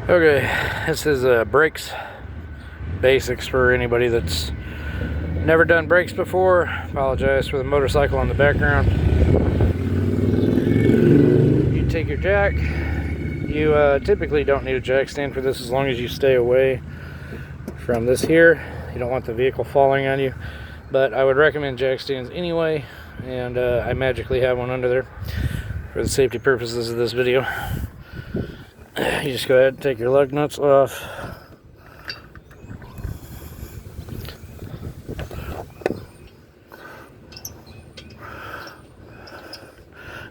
Okay, this is brakes basics for anybody that's never done brakes before. Apologize for the motorcycle in the background. You take your jack. You typically don't need a jack stand for this as long as you stay away from this here. You don't want the vehicle falling on you, but I would recommend jack stands anyway, and I magically have one under there for the safety purposes of this video. You just go ahead and take your lug nuts off.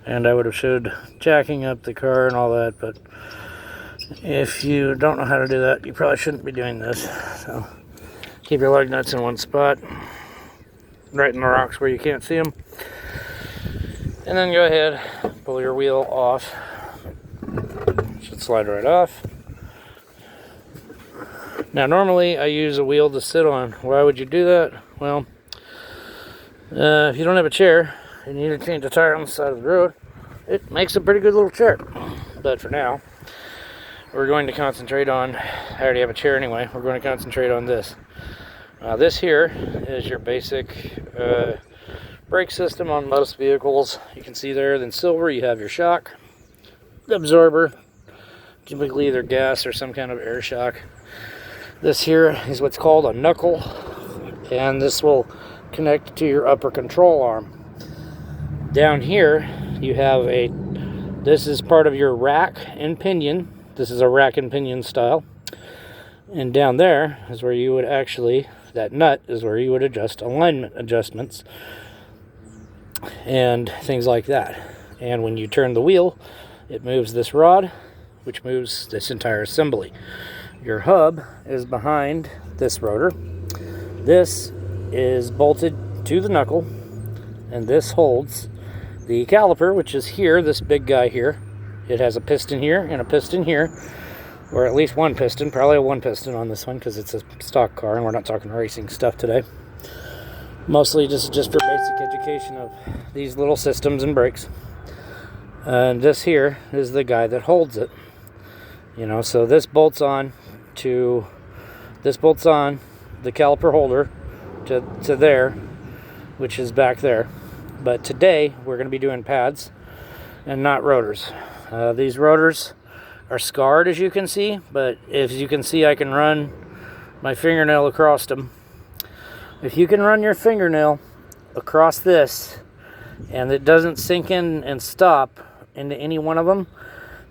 And I would have showed jacking up the car and all that, but if you don't know how to do that, you probably shouldn't be doing this. So keep your lug nuts in one spot, right in the rocks where you can't see them. And then go ahead, pull your wheel off. Should slide right off. Now normally I use a wheel to sit on. Why would you do that? Well, if you don't have a chair and you need to change the tire on the side of the road, it makes a pretty good little chair. But for now, we're going to concentrate on, I already have a chair anyway, we're going to concentrate on this. This here is your basic brake system on most vehicles. You can see there, then silver, you have your shock absorber, typically either gas or some kind of air shock. This here is what's called a knuckle, and this will connect to your upper control arm. Down here you have this is part of your rack and pinion. This is a rack and pinion style. And down there is where you would actually, that nut is where you would adjust alignment adjustments and things like that. And when you turn the wheel, it moves this rod, which moves this entire assembly. Your hub is behind this rotor. This is bolted to the knuckle, and this holds the caliper, which is here, this big guy here. It has a piston here and a piston here, or at least one piston, probably one piston on this one because it's a stock car and we're not talking racing stuff today. Mostly just for basic education of these little systems and brakes. And this here is the guy that holds it. You know, so this bolts on the caliper holder to there, which is back there. But today we're going to be doing pads and not rotors. These rotors are scarred, as you can see, but as you can see, I can run my fingernail across them. If you can run your fingernail across this and it doesn't sink in and stop into any one of them,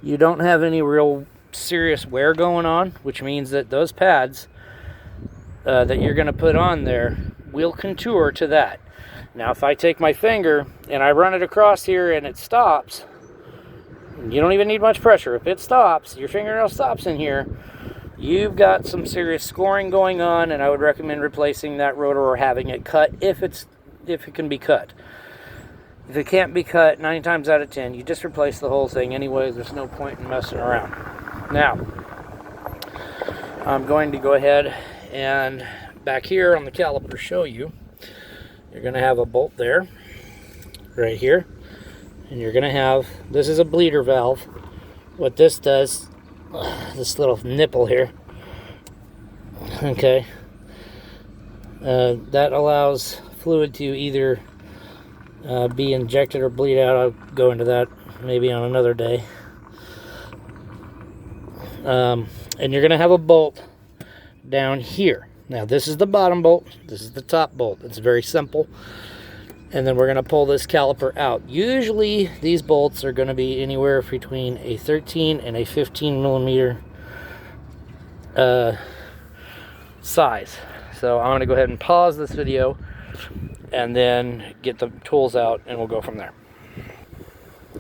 you don't have any real serious wear going on, which means that those pads that you're going to put on there will contour to that. Now if I take my finger and I run it across here and it stops, you don't even need much pressure. If it stops, your fingernail stops in here, you've got some serious scoring going on, and I would recommend replacing that rotor or having it cut if it can be cut. If it can't be cut, 9 times out of 10, you just replace the whole thing anyways. There's no point in messing around. Now, I'm going to go ahead and back here on the caliper show you. You're going to have a bolt there, right here. And you're going to have, this is a bleeder valve. What this does, this little nipple here, okay, that allows fluid to either be injected or bleed out. I'll go into that maybe on another day. And you're going to have a bolt down here. Now this is the bottom bolt, this is the top bolt. It's very simple. And then we're going to pull this caliper out. Usually these bolts are going to be anywhere between a 13 and a 15 millimeter size. So I'm going to go ahead and pause this video and then get the tools out and we'll go from there.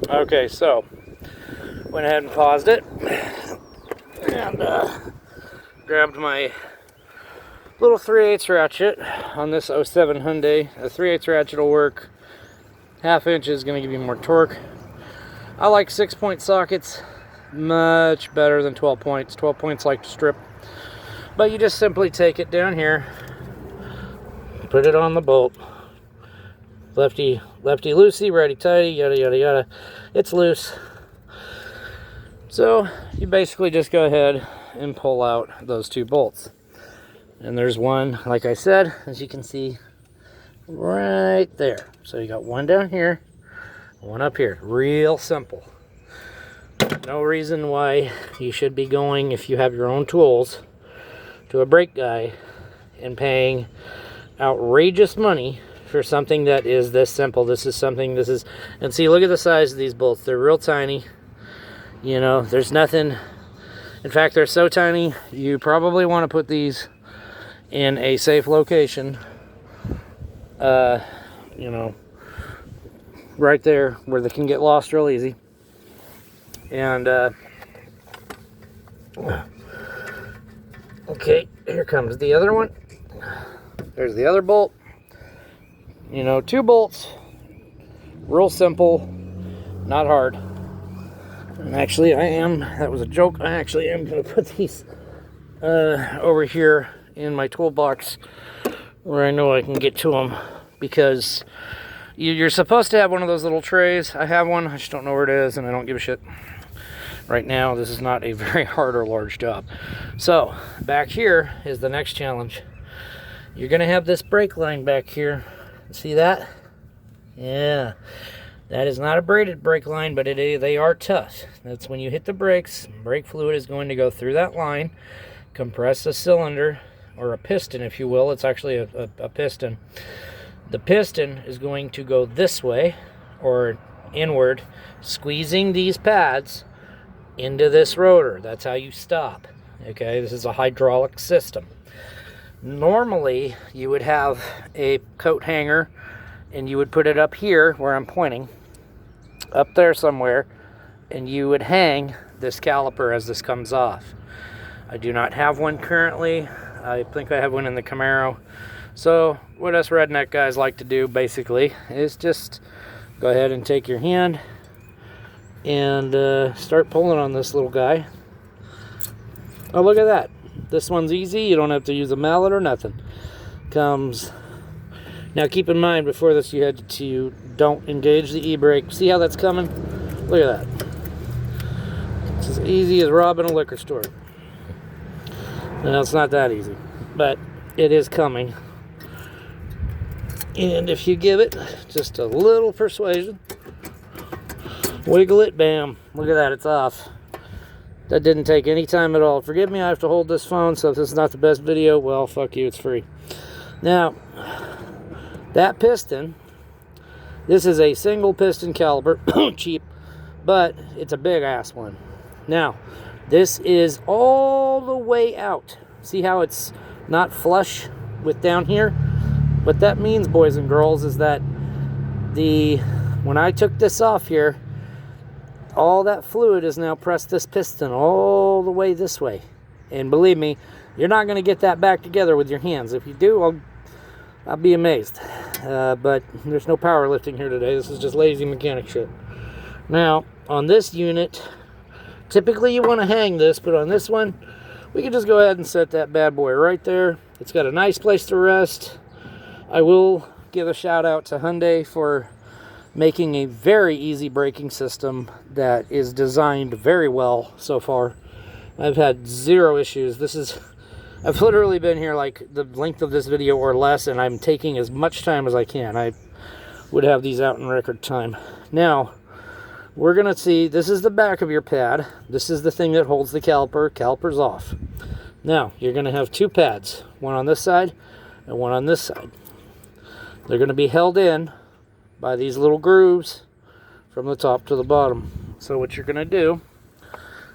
Okay, so went ahead and paused it and grabbed my little 3/8 ratchet on this 07 Hyundai. A 3/8 ratchet will work. 1/2 inch is going to give you more torque. I like 6-point sockets much better than 12 points. 12 points like to strip. But you just simply take it down here, put it on the bolt. Lefty loosey, righty tighty, yada yada yada. It's loose. So you basically just go ahead and pull out those 2 bolts. And there's one, like I said, as you can see, right there. So you got one down here, one up here. Real simple. No reason why you should be going, if you have your own tools, to a brake guy and paying outrageous money for something that is this simple. This is, and see, look at the size of these bolts. They're real tiny. You know, there's nothing. In fact, they're so tiny, you probably want to put these in a safe location. You know, right there where they can get lost real easy. And okay, here comes the other one. There's the other bolt. You know, 2 bolts, real simple, not hard. And actually, that was a joke, I actually am going to put these over here in my toolbox where I know I can get to them, because you're supposed to have one of those little trays. I have one, I just don't know where it is, and I don't give a shit. Right now, this is not a very hard or large job. So, back here is the next challenge. You're going to have this brake line back here. See that? Yeah. That is not a braided brake line, but they are tough. That's when you hit the brakes, brake fluid is going to go through that line, compress the cylinder, or a piston, if you will. It's actually a piston. The piston is going to go this way, or inward, squeezing these pads into this rotor. That's how you stop. Okay, this is a hydraulic system. Normally, you would have a coat hanger, and you would put it up here where I'm pointing, up there somewhere, and you would hang this caliper as this comes off. I do not have one currently. I think I have one in the Camaro. So what us redneck guys like to do basically is just go ahead and take your hand and start pulling on this little guy. Oh, look at that. This one's easy. You don't have to use a mallet or nothing. Comes. Now keep in mind, before this you had to don't engage the e-brake. See how that's coming? Look at that. It's as easy as robbing a liquor store. Now it's not that easy, but it is coming. And if you give it just a little persuasion, wiggle it, bam, look at that, it's off. That didn't take any time at all. Forgive me, I have to hold this phone, so if this is not the best video, well, fuck you, it's free. Now, that piston, this is a single piston caliper, cheap, but it's a big ass one. Now, this is all the way out. See how it's not flush with down here? What that means, boys and girls, is that when I took this off here, all that fluid is now pressed this piston all the way this way. And believe me, you're not going to get that back together with your hands. If you do, I'll be amazed. But there's no powerlifting here today. This is just lazy mechanic shit. Now, on this unit, typically you want to hang this, but on this one, we can just go ahead and set that bad boy right there. It's got a nice place to rest. I will give a shout out to Hyundai for making a very easy braking system that is designed very well so far. I've had zero issues. I've literally been here like the length of this video or less, and I'm taking as much time as I can. I would have these out in record time. Now, we're going to see, this is the back of your pad. This is the thing that holds the caliper. Caliper's off. Now, you're going to have 2 pads, one on this side and one on this side. They're going to be held in by these little grooves from the top to the bottom. So what you're going to do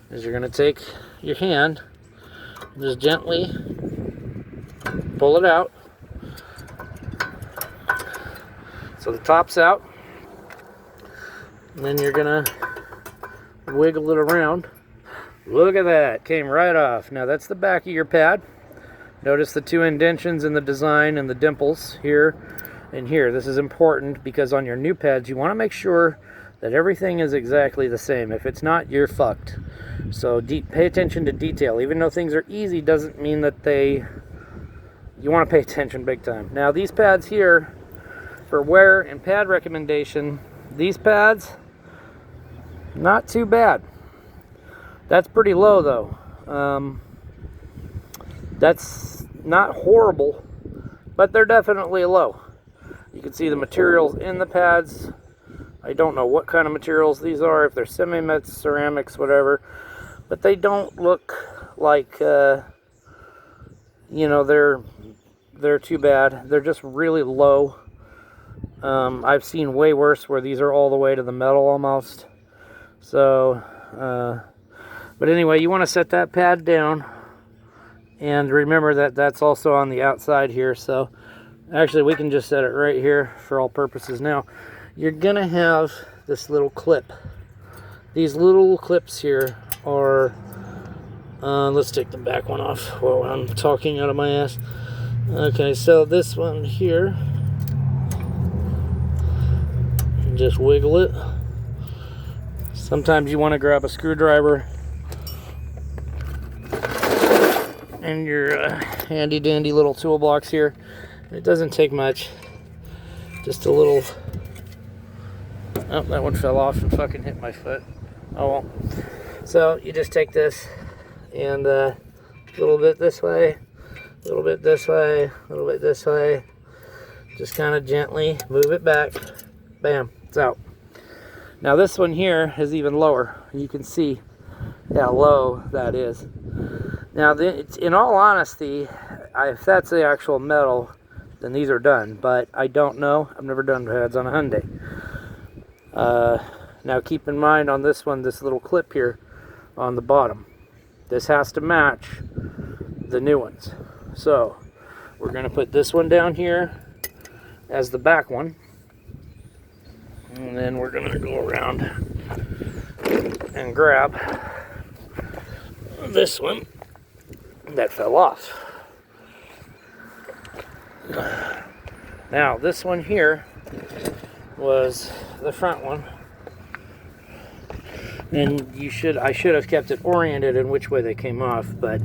is you're going to take your hand, just gently pull it out so the top's out, and then you're going to wiggle it around. Look at that, came right off. Now that's the back of your pad. Notice the 2 indentions in the design and the dimples here and here. This is important because on your new pads you want to make sure that everything is exactly the same. If it's not, you're fucked. So pay attention to detail. Even though things are easy doesn't mean that you want to pay attention big time. Now these pads here, for wear and pad recommendation, these pads, not too bad. That's pretty low though. That's not horrible, but they're definitely low. You can see the materials in the pads. I don't know what kind of materials these are, if they're semi-mets, ceramics, whatever, but they don't look like, you know, they're too bad. They're just really low. I've seen way worse where these are all the way to the metal almost. So, but anyway, you want to set that pad down, and remember that that's also on the outside here. So actually we can just set it right here for all purposes. Now you're gonna have this little clip. These little clips here are, let's take the back one off while I'm talking out of my ass. Okay, so this one here, just wiggle it. Sometimes you want to grab a screwdriver and your handy dandy little toolbox here. It doesn't take much, just a little. Oh, that one fell off and fucking hit my foot. Oh well. So you just take this and a little bit this way, a little bit this way, a little bit this way. Just kind of gently move it back. Bam, it's out. Now this one here is even lower. You can see how low that is. Now, in all honesty, if that's the actual metal, then these are done. But I don't know. I've never done pads on a Hyundai. Now keep in mind on this one, this little clip here on the bottom. This has to match the new ones. So we're going to put this one down here as the back one. And then we're going to go around and grab this one that fell off. Now this one here was the front one, and I should have kept it oriented in which way they came off, but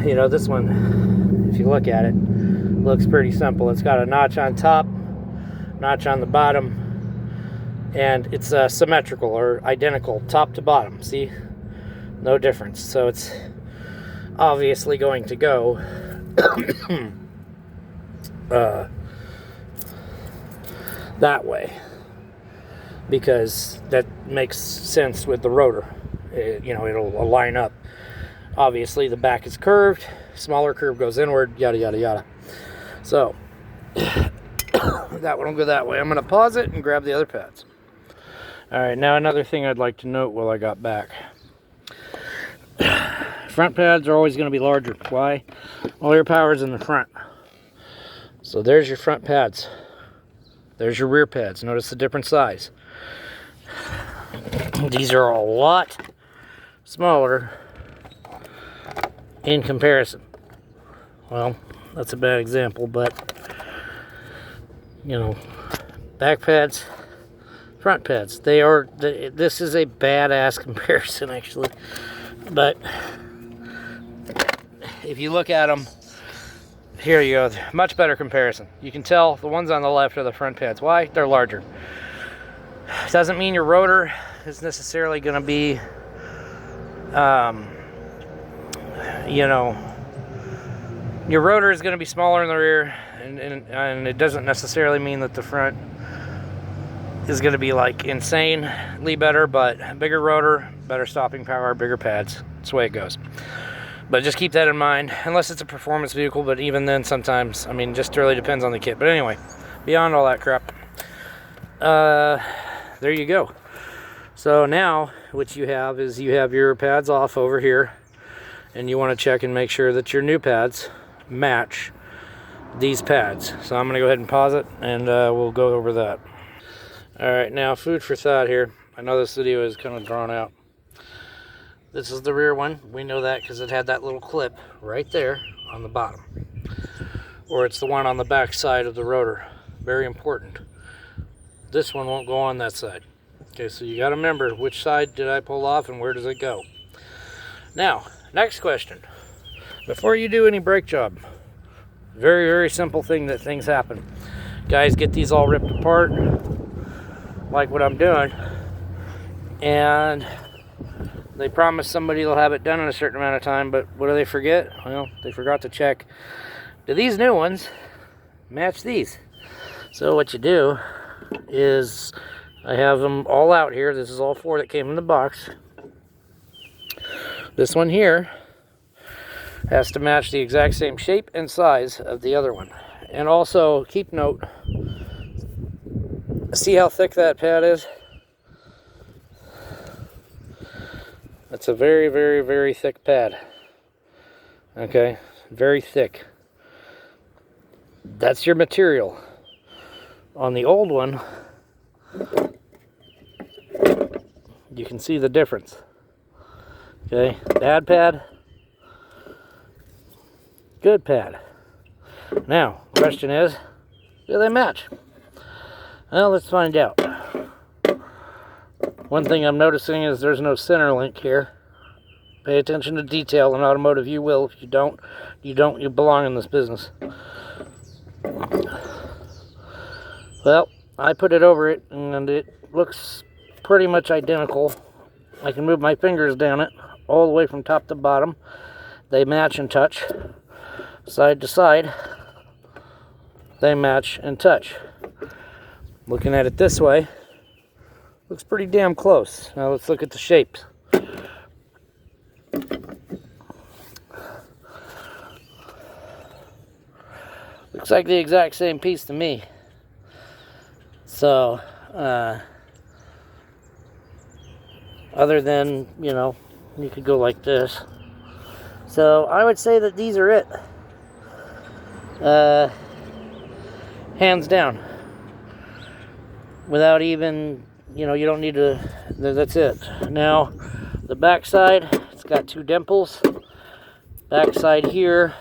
you know, this one, if you look at it, looks pretty simple. It's got a notch on top, notch on the bottom, and it's symmetrical or identical top to bottom. See, no difference. So it's obviously going to go that way, because that makes sense with the rotor. You know, it'll line up. Obviously the back is curved, smaller curve goes inward, yada yada yada. So that one will go that way. I'm going to pause it and grab the other pads. Alright, now another thing I'd like to note while I got back. Front pads are always going to be larger. Why? All your power's in the front. So there's your front pads. There's your rear pads. Notice the different size. These are a lot smaller in comparison. Well, that's a bad example, but you know, back pads, front pads, this is a badass comparison actually. But if you look at them, here you go, much better comparison. You can tell the ones on the left are the front pads. Why? They're larger. Doesn't mean your rotor is necessarily going to be, you know, your rotor is going to be smaller in the rear, and it doesn't necessarily mean that the front is going to be like insanely better, but bigger rotor, better stopping power, bigger pads. That's the way it goes. But just keep that in mind, unless it's a performance vehicle, but even then sometimes, I mean, just really depends on the kit. But anyway, beyond all that crap, there you go. So now what you have is you have your pads off over here, and you want to check and make sure that your new pads match these pads. So I'm going to go ahead and pause it, and we'll go over that. Alright, now food for thought here. I know this video is kind of drawn out. This is the rear one. We know that because it had that little clip right there on the bottom. Or it's the one on the back side of the rotor. Very important. This one won't go on that side. Okay, so you got to remember which side did I pull off and where does it go. Now, next question. Before you do any brake job, very, very simple thing that things happen. Guys get these all ripped apart, like what I'm doing, and They promise somebody they'll have it done in a certain amount of time, but what do they forget? Well, they forgot to check. Do these new ones match these? So what you do is, I have them all out here. This is all 4 that came in the box. This one here has to match the exact same shape and size of the other one. And also, keep note, see how thick that pad is? That's a very, very, very thick pad. Okay, very thick. That's your material. On the old one, you can see the difference. Okay, bad pad, good pad. Now, question is, do they match? Well, let's find out. One thing I'm noticing is there's no center link here. Pay attention to detail in automotive. You will. If you don't, you don't. You belong in this business. Well, I put it over it, and it looks pretty much identical. I can move my fingers down it all the way from top to bottom. They match and touch. Side to side, they match and touch. Looking at it this way, looks pretty damn close. Now let's look at the shapes. Looks like the exact same piece to me. So, other than, you know, you could go like this. So I would say that these are it. Hands down. Without even, you know, you don't need to, that's it. Now, the back side, it's got 2 dimples. Back side here.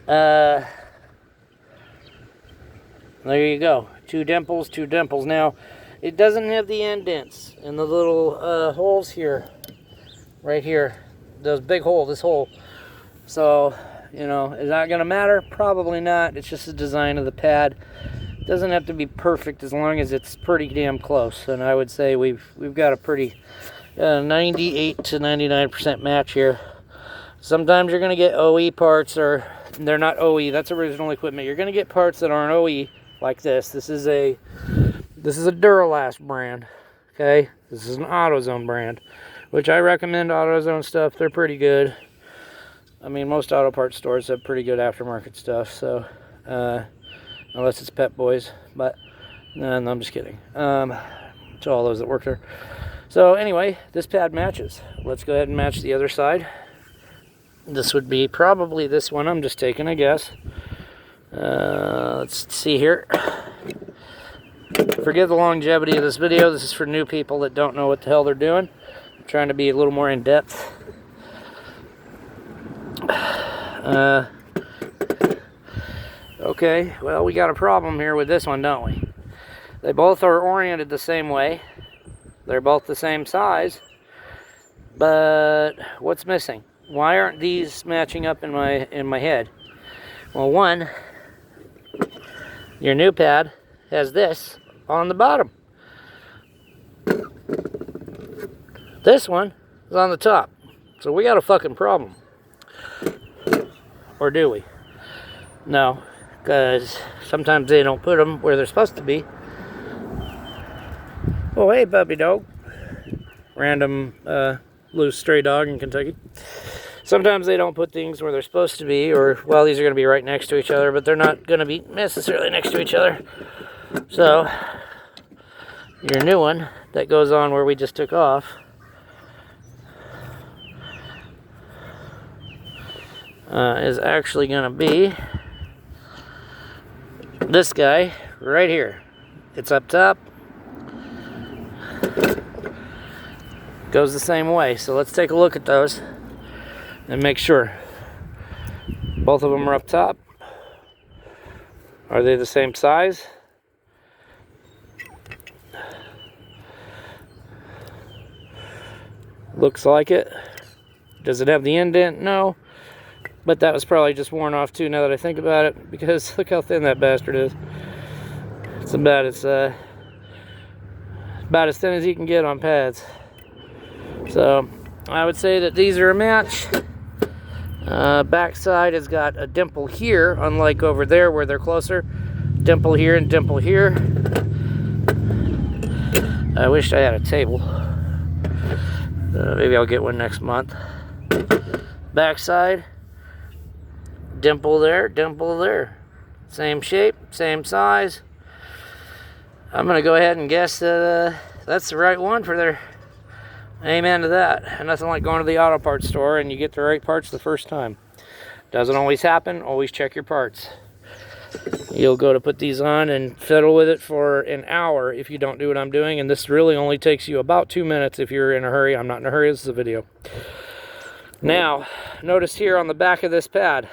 There you go. 2 dimples, 2 dimples. Now, it doesn't have the indents and the little holes here. Right here. Those big hole, this hole. So, you know, is that going to matter? Probably not. It's just the design of the pad. It doesn't have to be perfect as long as it's pretty damn close. And I would say we've got a pretty 98 to 99% match here. Sometimes you're going to get OE parts, or they're not OE. That's original equipment. You're going to get parts that aren't OE like this. This is a Duralast brand. Okay? This is an AutoZone brand, which I recommend. AutoZone stuff, they're pretty good. I mean, most auto parts stores have pretty good aftermarket stuff, so unless it's Pep Boys, but no, I'm just kidding. To all those that work there. So anyway, this pad matches. Let's go ahead and match the other side. This would be probably this one. I'm just taking a guess. Let's see here. Forgive the longevity of this video. This is for new people that don't know what the hell they're doing. I'm trying to be a little more in depth. Okay, well, we got a problem here with this one, don't we? They both are oriented the same way. They're both the same size. But what's missing? Why aren't these matching up in my head? Well, one, your new pad has this on the bottom. This one is on the top. So we got a fucking problem. Or do we? No, because sometimes they don't put them where they're supposed to be. Oh, hey, puppy dog. Random loose stray dog in Kentucky. Sometimes they don't put things where they're supposed to be, or, well, these are going to be right next to each other, but they're not going to be necessarily next to each other. So, your new one that goes on where we just took off is actually going to be this guy right here. It's up top. Goes the same way. So let's take a look at those and make sure. Both of them are up top. Are they the same size? Looks like it. Does it have the indent? No. But that was probably just worn off too, now that I think about it, because look how thin that bastard is. It's about as about as thin as you can get on pads. So I would say that these are a match. Backside has got a dimple here, unlike over there where they're closer. Dimple here and dimple here. I wish I had a table. Maybe I'll get one next month. Backside, dimple there, dimple there. Same shape, same size. I'm going to go ahead and guess that that's the right one for their... Amen to that. And nothing like going to the auto parts store and you get the right parts the first time. Doesn't always happen. Always check your parts. You'll go to put these on and fiddle with it for an hour if you don't do what I'm doing. And this really only takes you about 2 minutes if you're in a hurry. I'm not in a hurry. This is a video. Now, notice here on the back of this pad.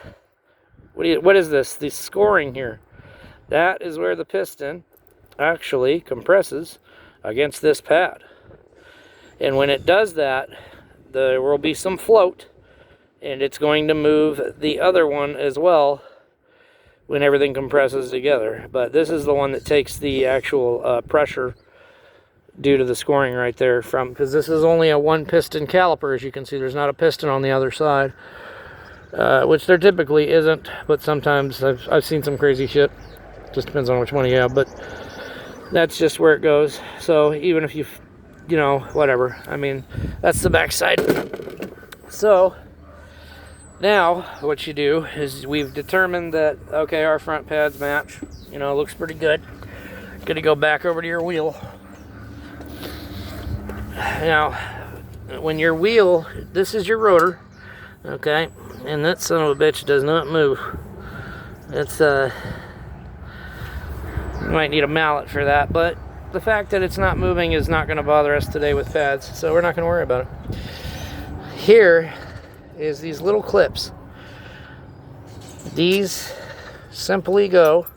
What is this? The scoring here. That is where the piston actually compresses against this pad. And when it does that, there will be some float, and it's going to move the other one as well when everything compresses together. But this is the one that takes the actual pressure due to the scoring right there, because this is only a one piston caliper. As you can see, there's not a piston on the other side, which there typically isn't, but sometimes I've seen some crazy shit. Just depends on which one you have, but that's just where it goes. So even if you know, whatever. I mean, that's the back side. So now what you do is we've determined that, okay, our front pads match. You know, looks pretty good. Gonna go back over to your wheel. Now, when your wheel, this is your rotor, okay, and that son of a bitch does not move. It's you might need a mallet for that, but the fact that it's not moving is not going to bother us today with pads, so we're not going to worry about it. Here is these little clips. These simply go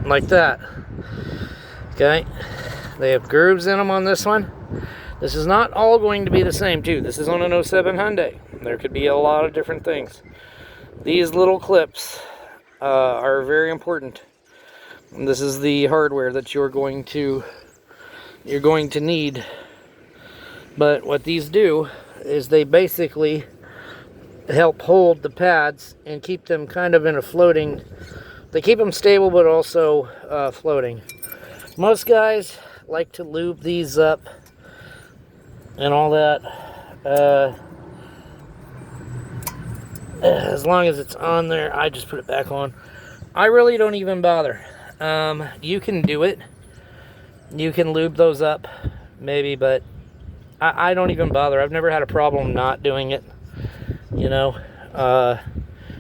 like that. Okay, they have grooves in them on this one. This is not all going to be the same too. This is on an 07 Hyundai. There could be a lot of different things. These little clips are very important. And this is the hardware that you're going to need. But what these do is they basically help hold the pads and keep them kind of in a floating. They keep them stable, but also floating. Most guys like to lube these up and all that. As long as it's on there, I just put it back on. I really don't even bother. You can do it. You can lube those up, maybe, but I don't even bother. I've never had a problem not doing it. You know,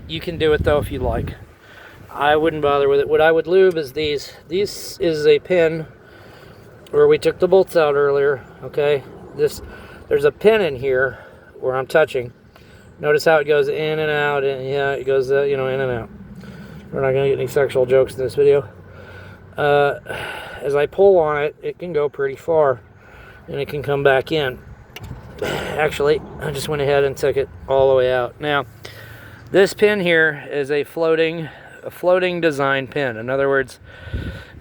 you can do it though if you like. I wouldn't bother with it. What I would lube is these. This is a pin where we took the bolts out earlier. Okay, there's a pin in here where I'm touching. Notice how it goes in and out, and yeah, it goes, you know, in and out. We're not going to get any sexual jokes in this video. As I pull on it, it can go pretty far, and it can come back in. Actually, I just went ahead and took it all the way out. Now, this pin here is a floating design pin. In other words,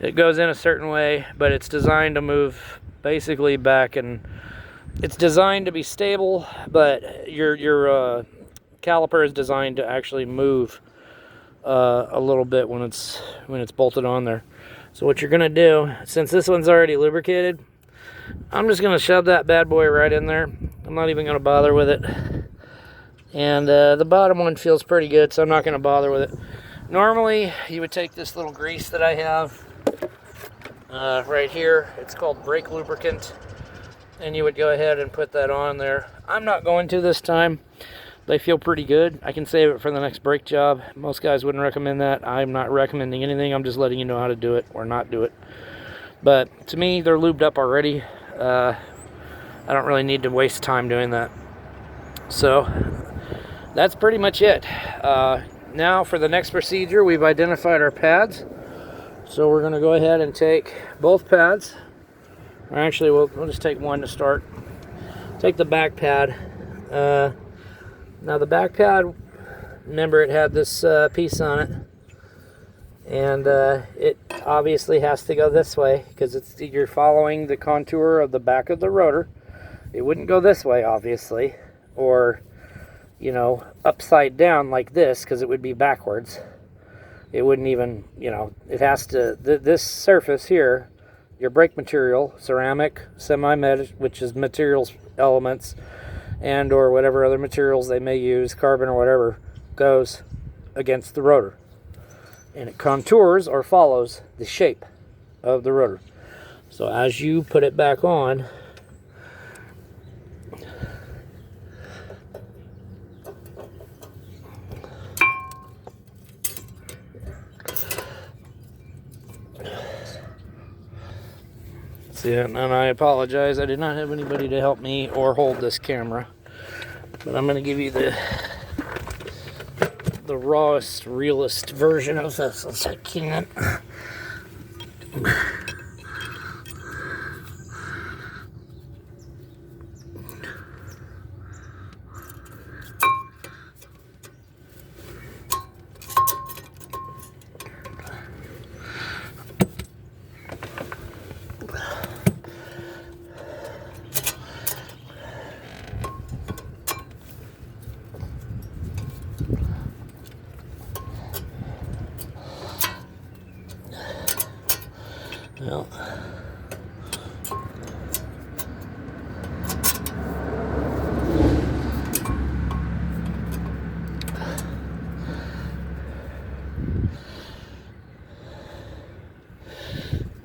it goes in a certain way, but it's designed to move basically back, and it's designed to be stable, but your caliper is designed to actually move a little bit when it's bolted on there. So what you're gonna do, since this one's already lubricated, I'm just gonna shove that bad boy right in there. I'm not even gonna bother with it. And the bottom one feels pretty good, so I'm not gonna bother with it. Normally, you would take this little grease that I have right here. It's called brake lubricant. And you would go ahead and put that on there. I'm not going to this time. They feel pretty good. I can save it for the next brake job. Most guys wouldn't recommend that. I'm not recommending anything. I'm just letting you know how to do it or not do it. But to me, they're lubed up already. I don't really need to waste time doing that. So that's pretty much it. Now for the next procedure, we've identified our pads. So we're going to go ahead and take both pads. Or actually, we'll just take one to start. Take the back pad. Now the back pad, remember it had this piece on it. And it obviously has to go this way because you're following the contour of the back of the rotor. It wouldn't go this way, obviously, or, you know, upside down like this, because it would be backwards. It wouldn't even, you know, it has to, this surface here, your brake material, ceramic, semi-met, which is materials elements, and or whatever other materials they may use, carbon or whatever, goes against the rotor. And it contours or follows the shape of the rotor. So as you put it back on, see, and I apologize, I did not have anybody to help me or hold this camera, but I'm going to give you the rawest, realest version of this as I can. Well,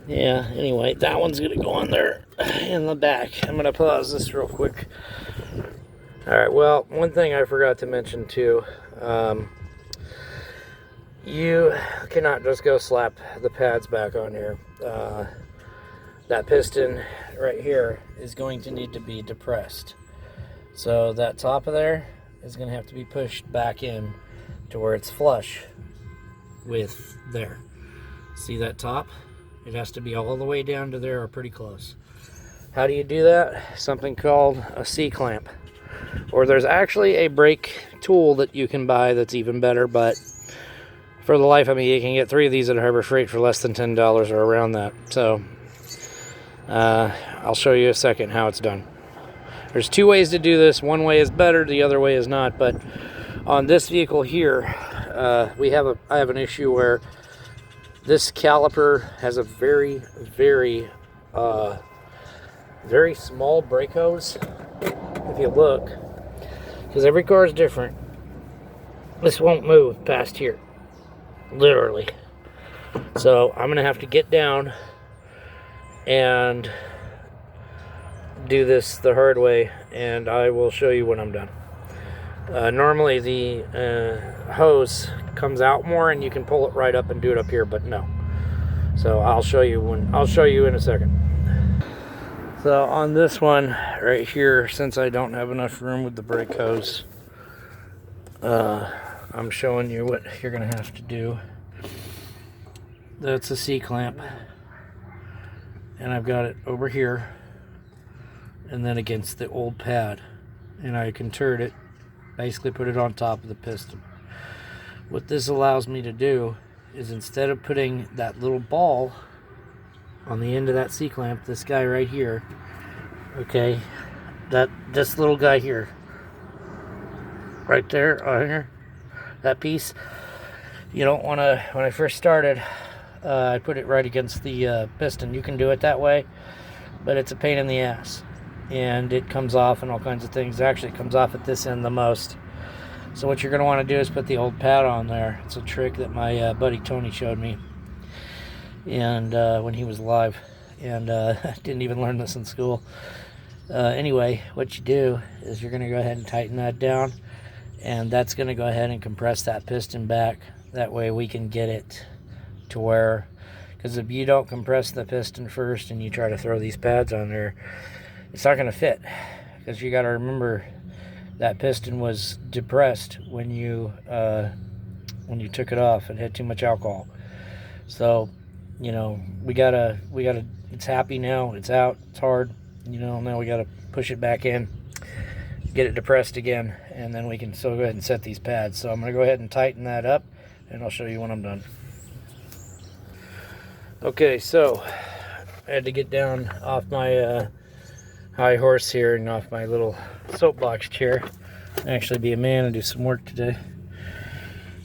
yeah, anyway, that one's gonna go on there in the back. I'm gonna pause this real quick. Alright, well, one thing I forgot to mention too, you cannot just go slap the pads back on here. That piston right here is going to need to be depressed. So that top of there is going to have to be pushed back in to where it's flush with there. See that top? It has to be all the way down to there or pretty close. How do you do that? Something called a C-clamp. Or there's actually a brake tool that you can buy that's even better, but for the life of me, you can get 3 of these at Harbor Freight for less than $10 or around that. So I'll show you in a second how it's done. There's 2 ways to do this. One way is better, the other way is not. But on this vehicle here, I have an issue where this caliper has a very, very, very small brake hose. If you look, because every car is different, this won't move past here, literally. So I'm gonna have to get down and do this the hard way, and I will show you when I'm done. Normally the hose comes out more and you can pull it right up and do it up here, but no. So I'll show you in a second. So on this one right here, since I don't have enough room with the brake hose, I'm showing you what you're gonna have to do. That's a C-clamp, and I've got it over here and then against the old pad, and I can turn it, basically put it on top of the piston. What this allows me to do is, instead of putting that little ball on the end of that C-clamp, this guy right here, okay, this little guy here, right there, on here, that piece, you don't want to, when I first started, I put it right against the piston. You can do it that way, but it's a pain in the ass, and it comes off and all kinds of things. It actually comes off at this end the most. So what you're going to want to do is put the old pad on there. It's a trick that my buddy Tony showed me, and when he was alive, and I didn't even learn this in school. Anyway, what you do is you're going to go ahead and tighten that down, and that's going to go ahead and compress that piston back. That way we can get it to where, because if you don't compress the piston first and you try to throw these pads on there, it's not going to fit, because you got to remember that piston was depressed when you took it off. It had too much alcohol. So, you know, we gotta, it's happy now, it's out, it's hard, you know, now we gotta push it back in, get it depressed again, and then we can still go ahead and set these pads. So I'm gonna go ahead and tighten that up, and I'll show you when I'm done. Okay, so I had to get down off my high horse here and off my little soapbox chair and actually be a man and do some work today.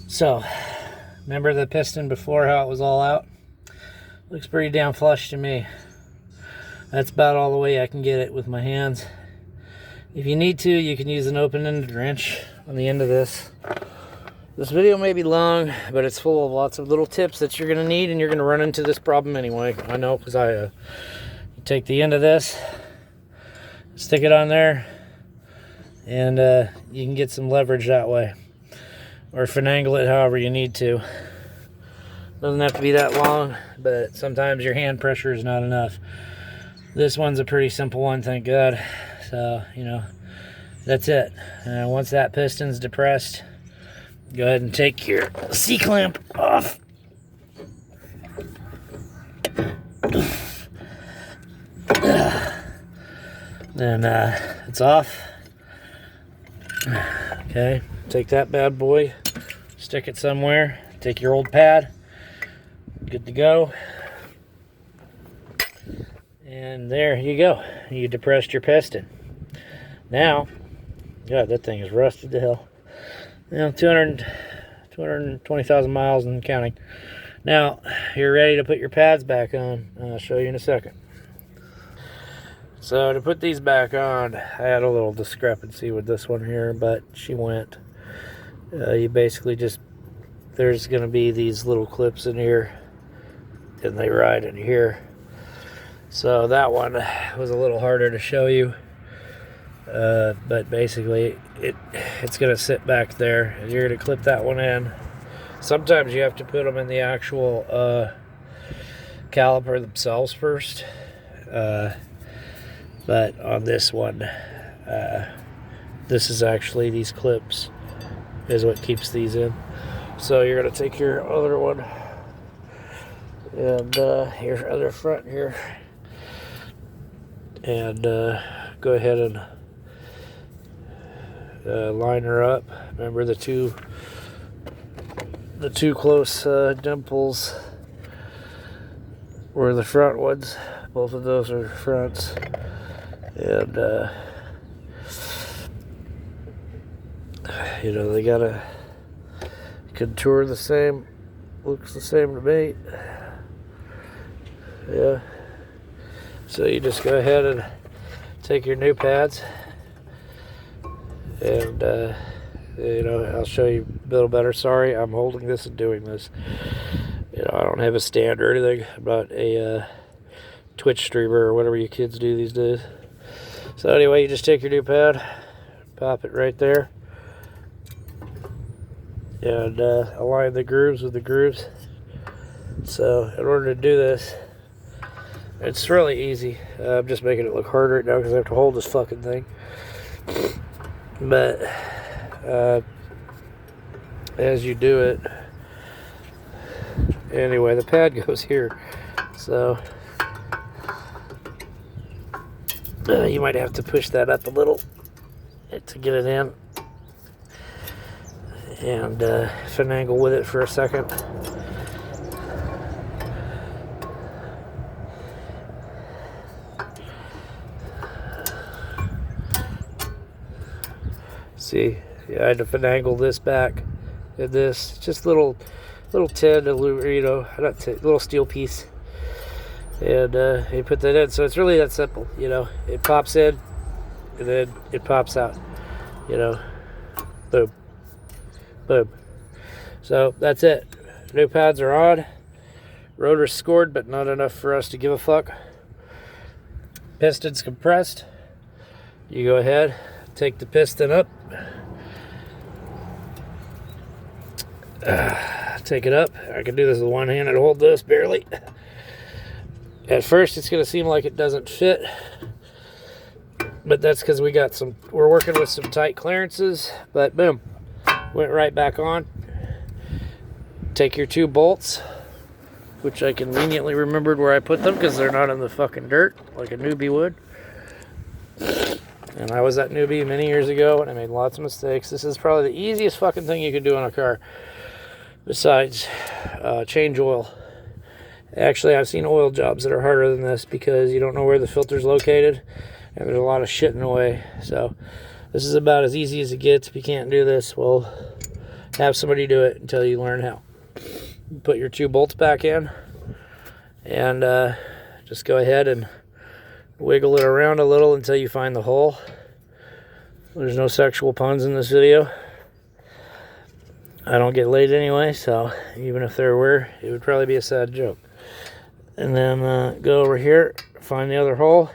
So, remember the piston before, how it was all out? Looks pretty damn flush to me. That's about all the way I can get it with my hands. If you need to, you can use an open-ended wrench on the end of this. This video may be long, but it's full of lots of little tips that you're going to need, and you're going to run into this problem anyway. I know, because you take the end of this, stick it on there, and you can get some leverage that way. Or finagle it however you need to. Doesn't have to be that long, but sometimes your hand pressure is not enough. This one's a pretty simple one, thank God. So, you know, that's it. Once that piston's depressed, go ahead and take your C-clamp off. Then it's off. Okay, take that bad boy, stick it somewhere, take your old pad, good to go. And there you go. You depressed your piston. Now, God, that thing is rusted to hell. Now, 220,000 miles and counting. Now, you're ready to put your pads back on. I'll show you in a second. So, to put these back on, I had a little discrepancy with this one here, but she went. You basically just, there's going to be these little clips in here, and they ride in here. So that one was a little harder to show you, but basically it's going to sit back there, and you're going to clip that one in. Sometimes you have to put them in the actual caliper themselves first, but on this one, this is actually, these clips is what keeps these in. So you're going to take your other one and your other front here, and go ahead and line her up. Remember the two close dimples were the front ones. Both of those are fronts, and you know, they gotta contour the same. Looks the same to me. Yeah. So you just go ahead and take your new pads, and you know, I'll show you a little better. Sorry, I'm holding this and doing this. You know, I don't have a stand or anything. I'm not a Twitch streamer or whatever you kids do these days. So anyway, you just take your new pad, pop it right there, and align the grooves with the grooves. So in order to do this, it's really easy. I'm just making it look harder right now because I have to hold this fucking thing. But as you do it, anyway, the pad goes here. So you might have to push that up a little to get it in, and finagle with it for a second. See, yeah, I had to finagle this back and this, just little tin, you know, not tin, little steel piece, and you put that in. So it's really that simple, you know. It pops in, and then it pops out, you know. Boom, boom. So that's it. New pads are on. Rotor's scored, but not enough for us to give a fuck. Piston's compressed. You go ahead, take the piston up, take it up. I can do this with one hand and hold this barely. At first it's going to seem like it doesn't fit, but that's because we're working with some tight clearances. But boom, went right back on. Take your two bolts, which I conveniently remembered where I put them because they're not in the fucking dirt like a newbie would. And I was that newbie many years ago, and I made lots of mistakes. This is probably the easiest fucking thing you can do on a car, besides change oil. Actually, I've seen oil jobs that are harder than this because you don't know where the filter's located, and there's a lot of shit in the way. So this is about as easy as it gets. If you can't do this, well, have somebody do it until you learn how. Put your 2 bolts back in, and just go ahead and wiggle it around a little until you find the hole. There's no sexual puns in this video. I don't get laid anyway, so even if there were, it would probably be a sad joke. And then go over here, find the other hole.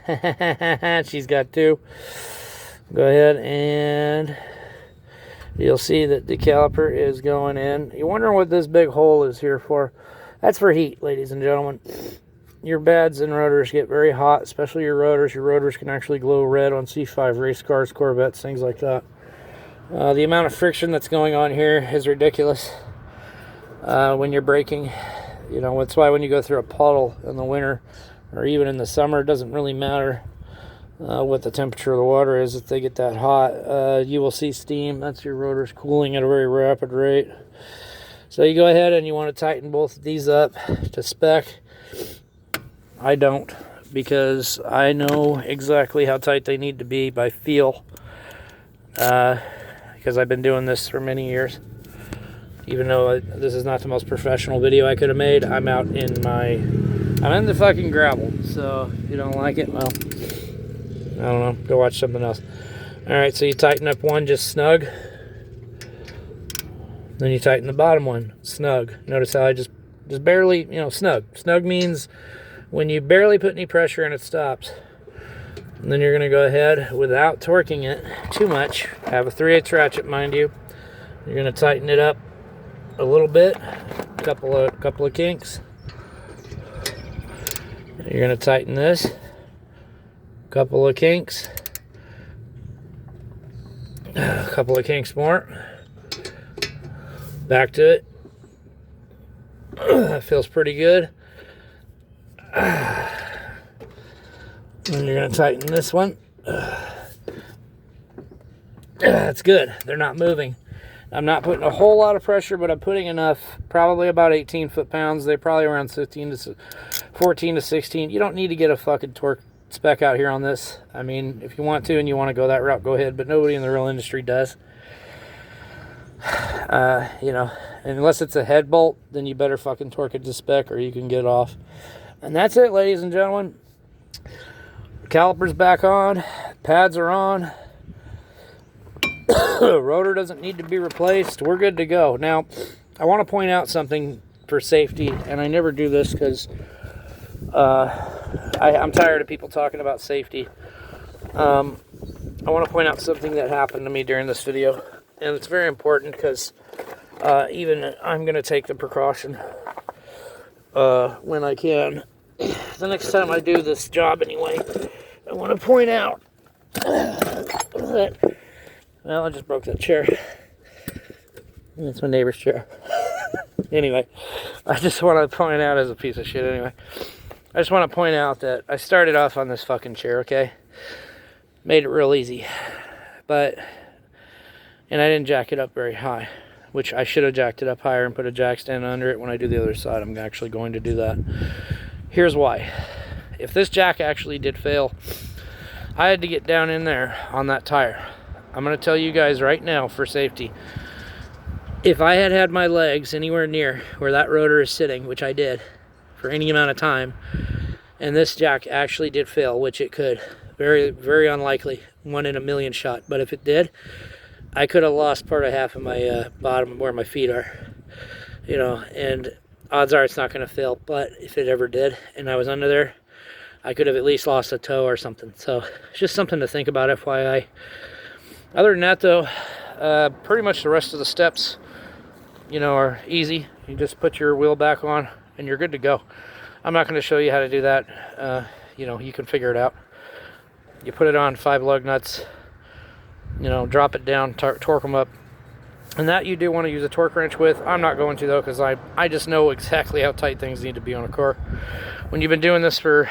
She's got 2. Go ahead and you'll see that the caliper is going in. You're wondering what this big hole is here for. That's for heat, ladies and gentlemen. Your beds and rotors get very hot, especially your rotors. Your rotors can actually glow red on C5 race cars, Corvettes, things like that. The amount of friction that's going on here is ridiculous when you're braking. You know, that's why when you go through a puddle in the winter or even in the summer, it doesn't really matter what the temperature of the water is. If they get that hot, you will see steam. That's your rotors cooling at a very rapid rate. So you go ahead and you want to tighten both of these up to spec. I don't, because I know exactly how tight they need to be by feel, because I've been doing this for many years. Even though this is not the most professional video I could have made, I'm in the fucking gravel. So if you don't like it, well, I don't know, go watch something else. Alright, so you tighten up one just snug, then you tighten the bottom one snug. Notice how I just barely, snug. Snug means when you barely put any pressure and it stops. And then you're going to go ahead, without torquing it too much, have a 3/8 ratchet, mind you. You're going to tighten it up a little bit, couple of kinks. You're going to tighten this, couple of kinks, a couple of kinks more. Back to it. That feels pretty good. And you're going to tighten this one. That's good. They're not moving. I'm not putting a whole lot of pressure, but I'm putting enough, probably about 18 foot-pounds. They're probably around 14 to 16. You don't need to get a fucking torque spec out here on this. I mean, if you want to and you want to go that route, go ahead, but nobody in the real industry does. Unless it's a head bolt, then you better fucking torque it to spec or you can get off. And that's it, ladies and gentlemen. Caliper's back on. Pads are on. Rotor doesn't need to be replaced. We're good to go. Now, I want to point out something for safety, and I never do this because I'm tired of people talking about safety. I want to point out something that happened to me during this video, and it's very important because even I'm going to take the precaution when I can. The next time I do this job anyway, I want to point out that, well, I just broke that chair. It's my neighbor's chair. Anyway, I just want to point out, as a piece of shit anyway, I just want to point out that I started off on this fucking chair, okay? Made it real easy. And I didn't jack it up very high, which I should have jacked it up higher and put a jack stand under it. When I do the other side, I'm actually going to do that. Here's why. If this jack actually did fail, I had to get down in there on that tire. I'm going to tell you guys right now for safety. If I had had my legs anywhere near where that rotor is sitting, which I did for any amount of time, and this jack actually did fail, which it could, very, very unlikely, 1 in a million shot, but if it did, I could have lost part of half of my bottom where my feet are, and odds are it's not going to fail, but if it ever did and I was under there, I could have at least lost a toe or something. So it's just something to think about, FYI. Other than that, though, pretty much the rest of the steps, are easy. You just put your wheel back on and you're good to go. I'm not going to show you how to do that. You can figure it out. You put it on 5 lug nuts, drop it down, torque them up. And that you do want to use a torque wrench with. I'm not going to, though, because I just know exactly how tight things need to be on a car. When you've been doing this for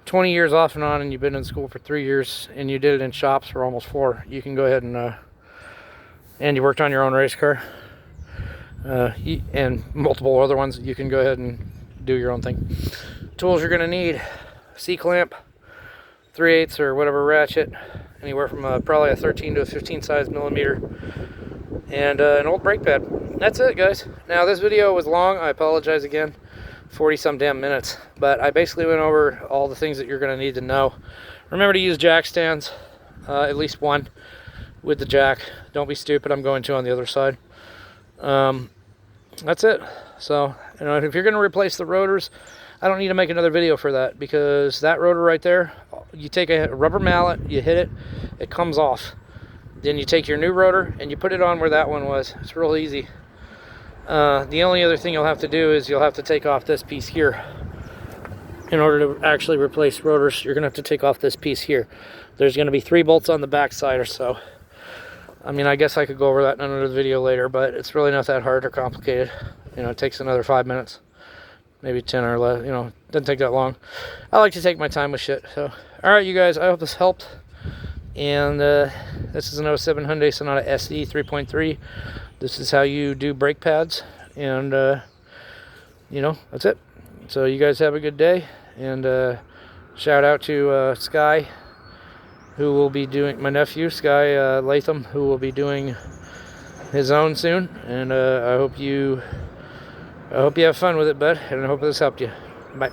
20 years off and on, and you've been in school for 3 years, and you did it in shops for almost 4, you can go ahead and you worked on your own race car, and multiple other ones, you can go ahead and do your own thing. Tools you're going to need: C-clamp, 3/8 or whatever ratchet, anywhere from probably a 13 to a 15 size millimeter, and an old brake pad. That's it, guys. Now, this video was long. I apologize again. 40 some damn minutes, but I basically went over all the things that you're going to need to know. Remember to use jack stands, at least one with the jack. Don't be stupid. I'm going to on the other side. That's it. So, you know, if you're going to replace the rotors, I don't need to make another video for that, because that rotor right there, you take a rubber mallet, you hit it, it comes off. Then you take your new rotor and you put it on where that one was. It's real easy. The only other thing you'll have to do is you'll have to take off this piece here. In order to actually replace rotors, you're going to have to take off this piece here. There's going to be 3 bolts on the back side or so. I mean, I guess I could go over that in another video later, but it's really not that hard or complicated. You know, it takes another 5 minutes, maybe 10 or less. You know, it doesn't take that long. I like to take my time with shit. So, all right, you guys, I hope this helped. And this is an 07 Hyundai Sonata SE 3.3. This is how you do brake pads, and you know, that's it. So you guys have a good day, and shout out to Sky, who will be doing, my nephew Sky Latham, who will be doing his own soon. And I hope you have fun with it, bud, and I hope this helped you. Bye.